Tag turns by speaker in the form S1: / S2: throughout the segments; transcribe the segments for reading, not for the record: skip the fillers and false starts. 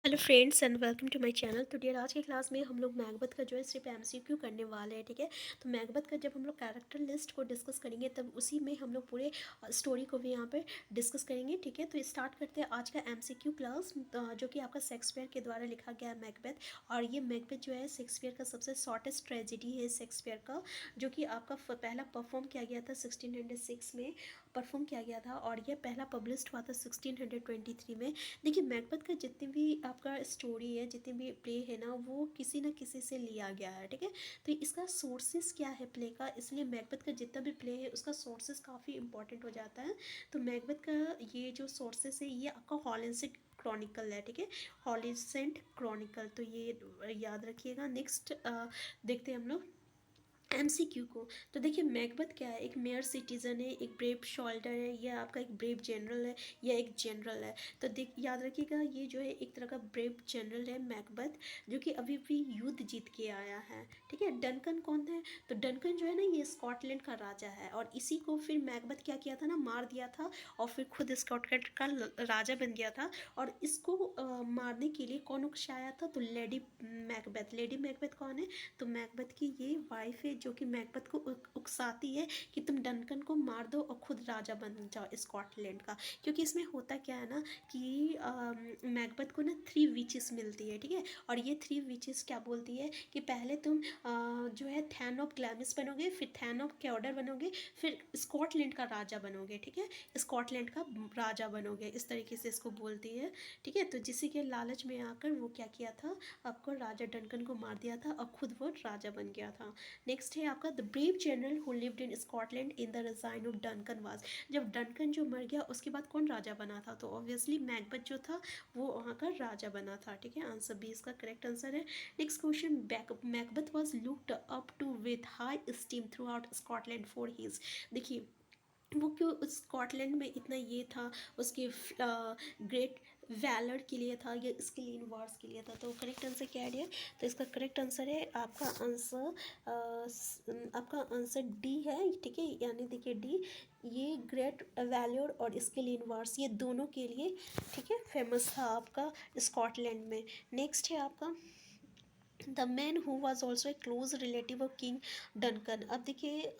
S1: Hello friends and welcome to my channel. तो dear, आज की क्लास में हम लोग मैकबेथ का जो है सिर्फ एमसीक्यू करने वाले हैं, ठीक है। तो मैकबेथ का जब हम लोग कैरेक्टर लिस्ट को डिस्कस करेंगे तब उसी में हम लोग पूरे स्टोरी को भी यहाँ पे डिस्कस करेंगे, ठीक है। तो स्टार्ट करते हैं आज का एमसीक्यू क्लास, जो कि आपका शेक्सपियर के द्वारा लिखा गया है मैकबेथ। और ये मैकबेथ जो है शेक्सपियर का सबसे शॉर्टेस्ट ट्रेजेडी है शेक्सपियर का, जो कि आपका पहला परफॉर्म किया गया था 1606 में परफॉर्म किया गया था, और यह पहला पब्लिश हुआ था 1623 में। देखिए, मैकबेथ का जितने भी आपका स्टोरी है, जितने भी प्ले है ना, वो किसी ना किसी से लिया गया है, ठीक है। तो इसका सोर्सेस क्या है प्ले का, इसलिए मैकबेथ का जितना भी प्ले है उसका सोर्सेस काफ़ी इंपॉर्टेंट हो जाता है। तो मैकबेथ का ये जो सोर्सेस है ये आपका हॉलिन्सेट क्रॉनिकल है, ठीक है। हॉलिन्सेट क्रॉनिकल, तो ये याद रखिएगा। नेक्स्ट देखते हैं हम लोग एमसीक्यू को। तो देखिए, मैकबेथ क्या है, एक मेयर सिटीजन है, एक ब्रेव शोल्डर है, या आपका एक ब्रेव जनरल है, या एक जनरल है। तो देख याद रखिएगा, ये जो है एक तरह का ब्रेव जनरल है मैकबेथ, जो कि अभी भी युद्ध जीत के आया है, ठीक है। डनकन कौन है? तो डनकन जो है ना, ये स्कॉटलैंड का राजा है, और इसी को फिर मैकबेथ क्या किया था ना, मार दिया था, और फिर खुद स्कॉटलैंड का राजा बन गया था। और इसको मारने के लिए कौन उकसाया था? तो लेडी मैकबेथ। लेडी मैकबेथ कौन है? तो मैकबेथ की ये वाइफ है, जो कि मैकबेथ को उकसाती है कि तुम डनकन को मार दो और खुद राजा बन जाओ स्कॉटलैंड का। क्योंकि इसमें होता क्या है ना कि मैकबेथ को ना 3 विचेस मिलती है, ठीक है। और ये 3 विचेस क्या बोलती है कि पहले तुम जो है थैन ऑफ ग्लैमिस बनोगे, फिर थैन ऑफ कैओडर बनोगे, फिर स्कॉटलैंड का राजा बनोगे, ठीक है। स्कॉटलैंड का राजा बनोगे, इस तरीके से इसको बोलती है, ठीक है। तो जिसी के लालच में आकर वो क्या किया था, आपको राजा डनकन को मार दिया था और खुद वो राजा बन गया था। नेक्स्ट है आपका the brave general who lived in Scotland in the resign of Duncan was. जब डनकन जो मर गया उसके बाद कौन राजा बना था? तो ऑब्वियसली मैकबेथ जो था वो वहाँ का राजा बना था, ठीक है। आंसर बी इसका करेक्ट आंसर है। Next question, Macbeth was looked up to with high esteem throughout Scotland for his. देखिए, वो क्यों स्कॉटलैंड में इतना ये था, उसके ग्रेट वैलर के लिए था, या स्किल वार्स के लिए था। तो करेक्ट आंसर क्या है? तो इसका करेक्ट आंसर है आपका आंसर डी है, ठीक है। यानी देखिए डी, ये ग्रेट वैल्योर और स्किल इन वार्स ये दोनों के लिए, ठीक है, फेमस था आपका स्कॉटलैंड में। नेक्स्ट है आपका the man who was also a close relative of king Duncan. अब देखिए,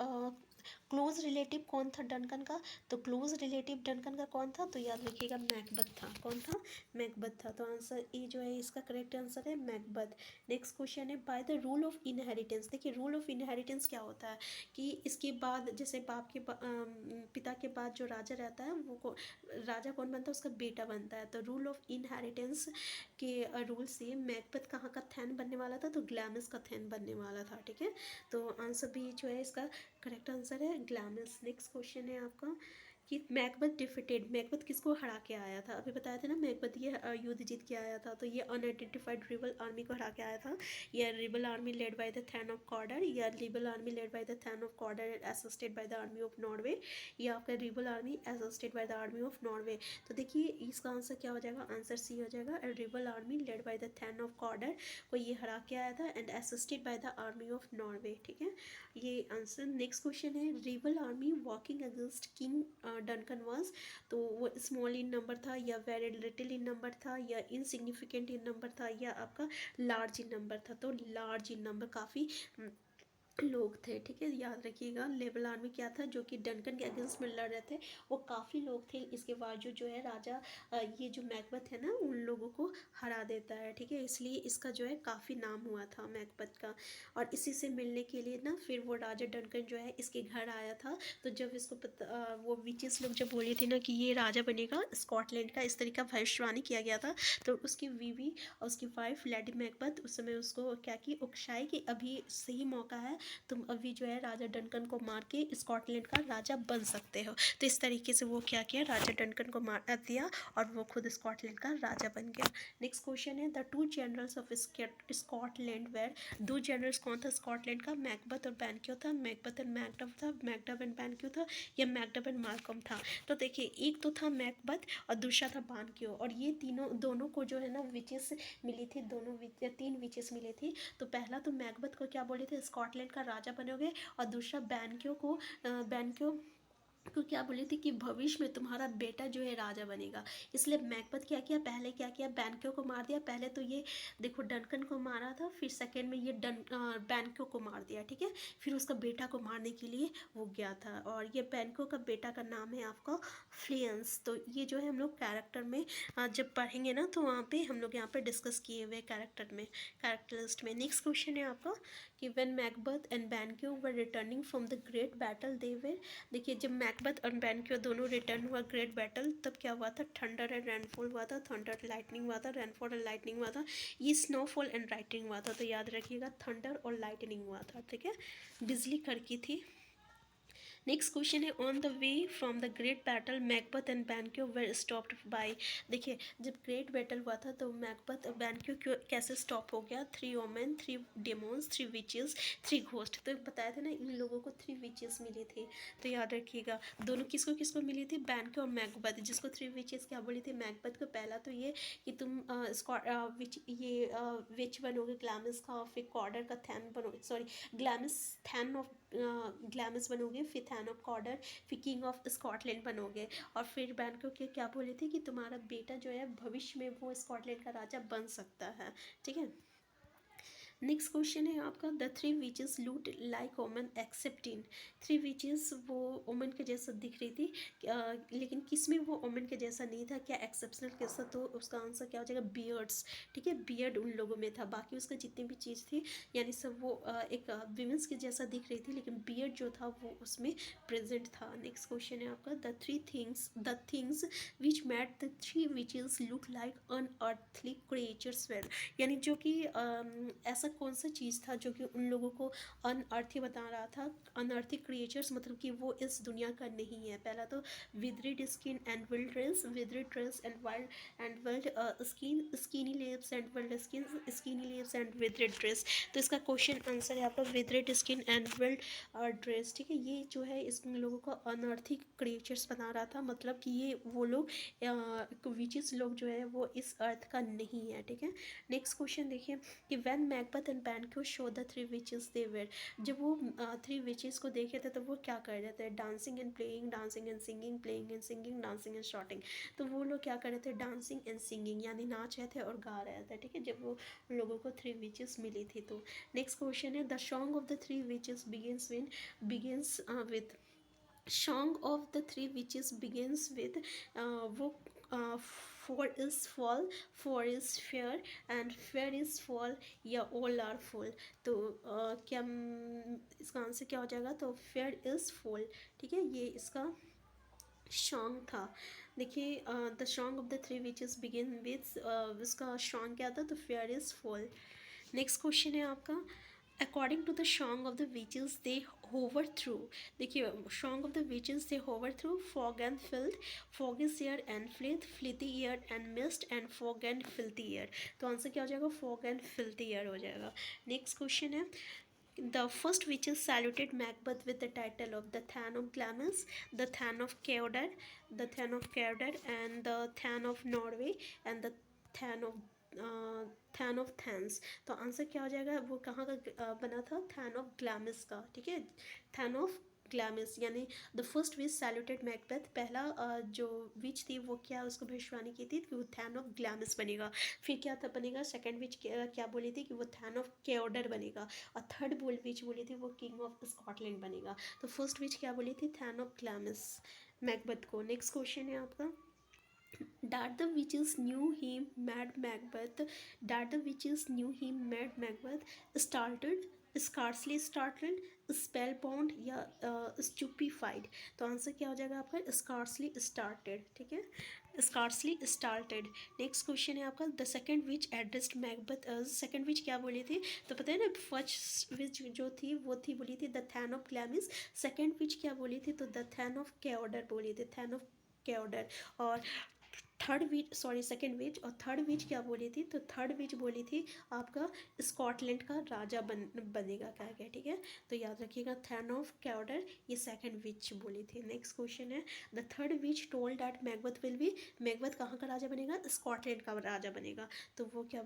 S1: क्लोज रिलेटिव कौन था डनकन का? तो क्लोज रिलेटिव डनकन का कौन था? तो याद रखिएगा मैकबेथ था। कौन था? मैकबेथ था। तो आंसर ए जो है इसका करेक्ट आंसर है मैकबेथ। नेक्स्ट क्वेश्चन है by the rule of inheritance. देखिए, रूल ऑफ इनहेरिटेंस क्या होता है कि इसके बाद जैसे बाप के पिता के बाद जो राजा रहता है वो राजा कौन बनता है? उसका बेटा बनता है। तो रूल ऑफ इनहेरिटेंस के रूल से मैकबेथ कहाँ का थैन बनने वाला था? तो ग्लैमिस का थैन बनने वाला था, ठीक है। तो आंसर बी जो है इसका करेक्ट आंसर है ग्लैमिस। नेक्स्ट क्वेश्चन है आपका कि मैकबेथ डिफिटेड, मैकबेथ किसको हरा के आया था? अभी बताया था ना, मैकबेथ ये युद्ध जीत के आया था। तो ये अनआइडेंटिफाइड रिबल आर्मी को हरा के आया था। या rebel army led by the thane of Cawdor, या rebel army led by the thane of Cawdor assisted by the army of Norway, या आपका rebel army assisted by the army of Norway. तो देखिए इसका आंसर क्या हो जाएगा? Answer C हो जाएगा, rebel army led by the thane of Cawdor को ये हरा के आया था, and assisted by the army of Norway, ठीक है, ये आंसर। नेक्स्ट क्वेश्चन है rebel army walking against king Duncan was. तो वो स्मॉल इन नंबर था, या वेरी लिटिल इन नंबर था, या इनसिग्निफिकेंट इन नंबर था, या आपका लार्ज इन नंबर था? तो लार्ज इन नंबर, काफ़ी लोग थे, ठीक है। याद रखिएगा लेबल आर्मी क्या था, जो कि डनकन के अगेंस्ट में लड़ रहे थे, वो काफ़ी लोग थे। इसके बावजूद जो है राजा ये जो मैकबेथ है ना उन लोगों को हरा देता है, ठीक है। इसलिए इसका जो है काफ़ी नाम हुआ था मैकबेथ का। और इसी से मिलने के लिए ना फिर वो राजा डनकन जो है इसके घर आया था। तो जब इसको वो विचेस लोग जब बोली थी ना कि ये राजा बनेगा स्कॉटलैंड का, इस तरीका भविष्यवाणी किया गया था। तो उसकी बीवी और उसकी वाइफ लेडी मैकबेथ उस समय उसको क्या की उकसाई कि अभी सही मौका है, तुम अभी जो है राजा डनकन को मार के स्कॉटलैंड का राजा बन सकते हो। तो इस तरीके से वो क्या किया, राजा डनकन को मार दिया और वो खुद स्कॉटलैंड का राजा बन गया। नेक्स्ट क्वेश्चन है the two generals of Scotland were. दो जनरल्स कौन था स्कॉटलैंड का? मैकबेथ और बैनक्यू था, मैकबेथ एंड मैकडफ था, मैकडफ एंड बैनक्यू था, या मैकडफ एंड मार्कम था? तो देखिए, एक तो था मैकबेथ और दूसरा था बैनक्यू, और ये तीनों दोनों को जो है ना विचेस मिली थी, दोनों 3 विचेस मिली थी। तो पहला तो मैकबेथ को क्या बोले थे, स्कॉटलैंड का राजा बनोगे, और दूसरा बैनक्यू को बैनक्यू को क्या बोली थी कि भविष्य में तुम्हारा बेटा जो है राजा बनेगा। इसलिए मैकबथ क्या किया, पहले क्या किया, बैंक्यो को मार दिया। पहले तो ये देखो डनकन को मारा था, फिर सेकंड में ये बैंक्यो को मार दिया, ठीक है। फिर उसका बेटा को मारने के लिए वो गया था, और ये बैंक्यो का बेटा का नाम है आपका फ्लियंस। तो ये जो है हम लोग कैरेक्टर में जब पढ़ेंगे ना, तो वहाँ पे हम लोग यहाँ पे डिस्कस किए हुए कैरेक्टर में, कैरेक्टर लिस्ट में। नेक्स्ट क्वेश्चन है आपका कि when Macbeth and Banquo were returning from the great battle they were, देखिए जब मैकबथ और बैंक्यो दोनों रिटर्न हुआ ग्रेट बैटल, तब क्या हुआ था, थंडर एंड रेनफॉल हुआ था, थंडर लाइटनिंग हुआ था, रेनफॉल एंड लाइटनिंग हुआ था, ये स्नोफॉल एंड लाइटनिंग हुआ था। तो याद रखिएगा थंडर और लाइटनिंग हुआ था, ठीक है, बिजली कड़की थी। नेक्स्ट क्वेश्चन है on the way from the great battle Macbeth and Banquo were stopped by, देखिए जब ग्रेट बैटल हुआ था तो मैकबथ और बैंक्यो कैसे स्टॉप हो गया, 3 ओमेन, 3 डेमोन्स, 3 विचेस, 3 घोस्ट। तो बताया था ना इन लोगों को 3 विचेस मिली थी। तो याद रखिएगा दोनों किसको किसको मिली थी, बैंक्यो और मैकबथ। जिसको 3 विचेस क्या बोली थी, मैकबथ को पहला तो ये कि तुम विच बनोगे ग्लैमिस का, फिर कॉर्डर का थैन बनोगे, सॉरी ग्लैमिस थैन ऑफ ग्लैमिस बनोगे, फिर थैन ऑफ कॉर्डर, फिर किंग ऑफ स्कॉटलैंड बनोगे। और फिर बैंक्यो के क्या बोले थे कि तुम्हारा बेटा जो है भविष्य में वो स्कॉटलैंड का राजा बन सकता है, ठीक है। नेक्स्ट क्वेश्चन है आपका द 3 विचेस लूट लाइक ओमन एक्सेप्ट इन, 3 विचेस वो ओमन के जैसा दिख रही थी, लेकिन किस में वो ओमन के जैसा नहीं था, क्या एक्सेप्शनल कैसा, तो उसका आंसर क्या हो जाएगा, बियर्ड्स, ठीक है, बियर्ड उन लोगों में था। बाकी उसका जितनी भी चीज़ थी यानी सब वो एक विमेंस के जैसा दिख रही थी, लेकिन बियर्ड जो था वो उसमें प्रेजेंट था। नेक्स्ट क्वेश्चन है आपका the things which made the 3 witches look like unearthly creatures were, यानी जो कि ऐसा कौन सा चीज़ था जो कि उन लोगों को अनअर्थी बता रहा था। अनअर्थी क्रिएचर्स मतलब कि वो इस दुनिया का नहीं है। पहला तो withered skin and wild dress, withered dress and wild skin, skinny lips and wild skin, skinny lips and withered dress. तो इसका क्वेश्चन आंसर है आपका withered skin and wild dress, ठीक है। ये जो है इस लोगों को अनअर्थी क्रिएचर्स बता रहा था, मतलब कि ये वो लोग विचेस लोग जो है वो इस अर्थ का नहीं है, ठीक है। नेक्स्ट क्वेश्चन देखिए कि when Macbeth and Banquo saw the 3 witches they were, जब वो 3 विचेस को देखे थे तो वो क्या कर रहे थे, dancing and playing, dancing and singing, playing and singing, dancing and shouting. तो वो लोग क्या कर रहे थे, डांसिंग एंड सिंगिंग, यानी नाच रहे थे और गा रहे थे, ठीक है, जब वो लोगों को 3 विचेस मिली थी। तो नेक्स्ट क्वेश्चन है the song of the 3 witches begins with, song of the 3 witches begins with वो four is fall, four is fear and fear is fall या all are fall। तो क्या इसका आंसर क्या हो जाएगा, तो fear is fall, ठीक है, ये इसका सॉन्ग था। देखिए the song of the 3 witches begin with, इसका सॉन्ग क्या था, तो fear is fall। Next question है आपका according to the song of the witches they hover through, देखिए song of the witches they hover through fog and filth, fog is air and filth, filthy air and mist and fog and filthy air. तो answer क्या हो जाएगा, fog and filthy air हो जाएगा। Next question है the first witches saluted Macbeth with the title of the Than of Glamis, the Than of Cawdor, the Than of Cawdor, and the Than of Norway, and the Than of thane of thanes. तो answer क्या हो जाएगा, वो कहाँ का बना था, thane of ग्लैमिस का, ठीक है, थैन ऑफ ग्लैमिस। यानी the first witch saluted Macbeth, पहला जो विच थी वो क्या उसको भविष्यवाणी की थी कि वो थैन ऑफ ग्लैमिस बनेगा। फिर क्या था बनेगा, सेकंड विच क्या बोली थी कि वो थैन ऑफ केओडर बनेगा, और थर्ड विच बोली थी वो किंग ऑफ स्कॉटलैंड बनेगा। तो फर्स्ट विच क्या बोली थी, थैन ऑफ ग्लैमिस मैकबेथ को। नेक्स्ट क्वेश्चन है आपका that the witches knew him mad Macbeth, that the witches knew him mad Macbeth startled, scarcely startled, spellbound या stupefied। तो आंसर क्या हो जाएगा आपका, scarcely started, ठीक है, scarcely started। नेक्स्ट क्वेश्चन है आपका the second which addressed Macbeth, second witch क्या बोली थी, तो पता है ना फर्स्ट विच जो थी वो थी बोली थी the thane of Glamis, second witch क्या बोली थी, तो द थैन ऑफ केओडर बोली थी, थैन ऑफ केओडर। और third witch, sorry second witch, और थर्ड विच क्या बोली थी, तो थर्ड विच बोली थी आपका स्कॉटलैंड का राजा बनेगा क्या क्या, ठीक है। तो याद रखिएगा थैन ऑफ कैडर ये सेकंड विच बोली थी। नेक्स्ट क्वेश्चन है the third which told that मैकबथ will be, मैकबथ कहाँ का राजा बनेगा, स्कॉटलैंड का राजा बनेगा। तो वो क्या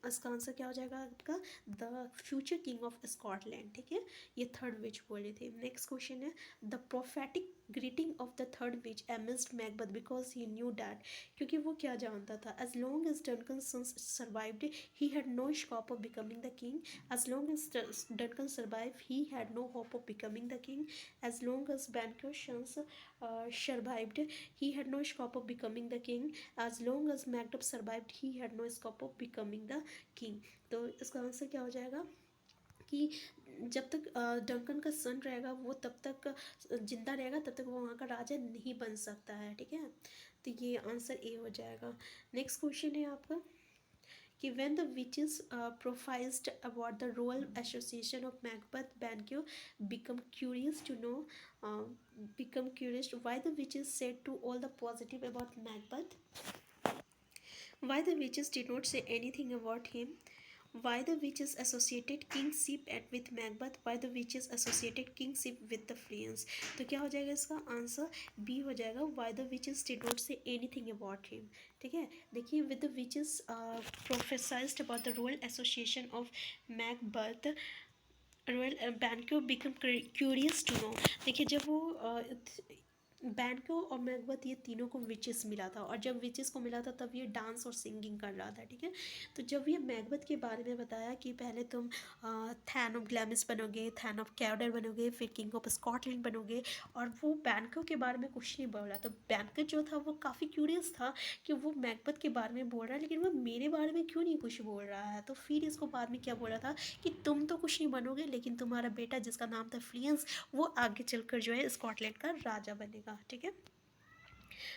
S1: इसका आंसर क्या हो जाएगा आपका, the future king of Scotland, ठीक है। ये थर्ड विच बोली थी। नेक्स्ट क्वेश्चन है the prophetic greeting of the third witch amused Macbeth because he knew that, क्योंकि वो क्या जानता था, as long as Duncan survived he had no scope of becoming the king, as long as Duncan survive he had no hope of becoming the king, as long as Banquo's sons survived he had no scope of becoming the king, as long as Macduff survived he had no scope of becoming the king। तो इसका answer क्या हो जाएगा कि जब तक Duncan का सन रहेगा वो तब तक जिंदा रहेगा, तब तक वो वहाँ का राजा नहीं बन सकता है, ठीक है। तो ये आंसर ए हो जाएगा। नेक्स्ट क्वेश्चन है आपका कि when the witches prophesied about the royal association of Macbeth, Banquo uh, become curious why the witches said to all the positive about Macbeth, why the witches did not say anything about him, why the witches associated kingship with Macbeth, why the witches associated kingship with the Fleance। तो क्या हो जाएगा इसका answer B हो जाएगा, why the witches did not say anything about him, ठीक है। देखिए with the witches prophesied about the royal association of Macbeth, royal Banquo become curious to know. देखिए जब वो बैंक्यो और मैकबथ ये तीनों को विचेस मिला था, और जब विचेस को मिला था तब ये डांस और सिंगिंग कर रहा था, ठीक है। तो जब ये मैकबथ के बारे में बताया कि पहले तुम थैन ऑफ ग्लैमिस बनोगे, थैन ऑफ कैडर बनोगे, फिर किंग ऑफ स्कॉटलैंड बनोगे, और वो बैंक्यो के बारे में कुछ नहीं बोल रहा, तो बैंक्यो जो था वो काफ़ी क्यूरियस था कि वो मैकबथ के बारे में बोल रहा है लेकिन वो मेरे बारे में क्यों नहीं कुछ बोल रहा है। तो फिर इसको बाद में क्या बोला था कि तुम तो कुछ नहीं बनोगे लेकिन तुम्हारा बेटा जिसका नाम था फ्लियंस वो आगे चलकर जो है स्कॉटलैंड का राजा बनेगा, ठीक है।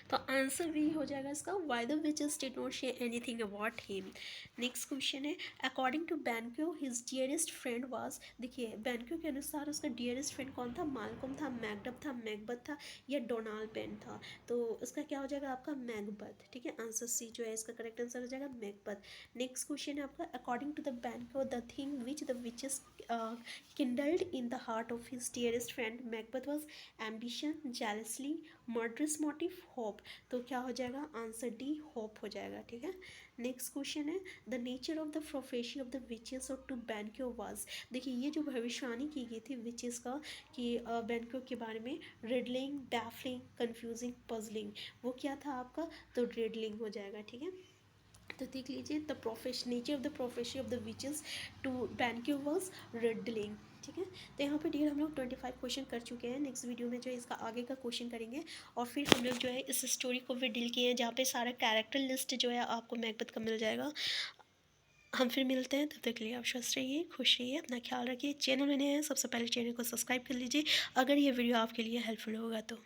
S1: तो आंसर भी हो जाएगा इसका, why the witches did not share anything about him. Next question है according to Banquo his dearest friend was, देखिए बैंक्यो के अनुसार उसका डियरेस्ट फ्रेंड कौन था, मालकम था, मैकडफ था, मैकबथ था, या डोनाल्ड पेन था। तो इसका क्या हो जाएगा आपका मैकबथ, ठीक है। आंसर सी जो है इसका करेक्ट आंसर हो जाएगा मैकबथ। नेक्स्ट क्वेश्चन है आपका according to the Banquo the thing which the witches kindled in the heart of his dearest friend Macbeth was ambition, jealousy, murderous motive, hope। तो क्या हो जाएगा आंसर डी होप हो जाएगा, ठीक है। नेक्स्ट क्वेश्चन है the nature of the profession of the witches और टू बैंक्यो वाज, देखिए ये जो भविष्यवाणी की गई थी विचेस का कि बैंक्यो के बारे में, रिडलिंग, बैफलिंग, कंफ्यूजिंग, पजलिंग, वो क्या था आपका, तो रिडलिंग हो जाएगा, ठीक है। तो देख लीजिए the profession, nature of the profession of the witches to Banquo was riddling, ठीक है। तो यहाँ पे डियर हम लोग 25 क्वेश्चन कर चुके हैं। नेक्स्ट वीडियो में जो है इसका आगे का क्वेश्चन करेंगे, और फिर हम लोग जो है इस स्टोरी को भी डील किए हैं जहाँ पे सारा कैरेक्टर लिस्ट जो है आपको मैकबथ का मिल जाएगा। हम फिर मिलते हैं, तब तक के लिए आप स्वस्थ रहिए, खुश रहिए, अपना ख्याल रखिए। चैनल में नए हैं सबसे पहले चैनल को सब्सक्राइब कर लीजिए अगर ये वीडियो आपके लिए हेल्पफुल होगा तो।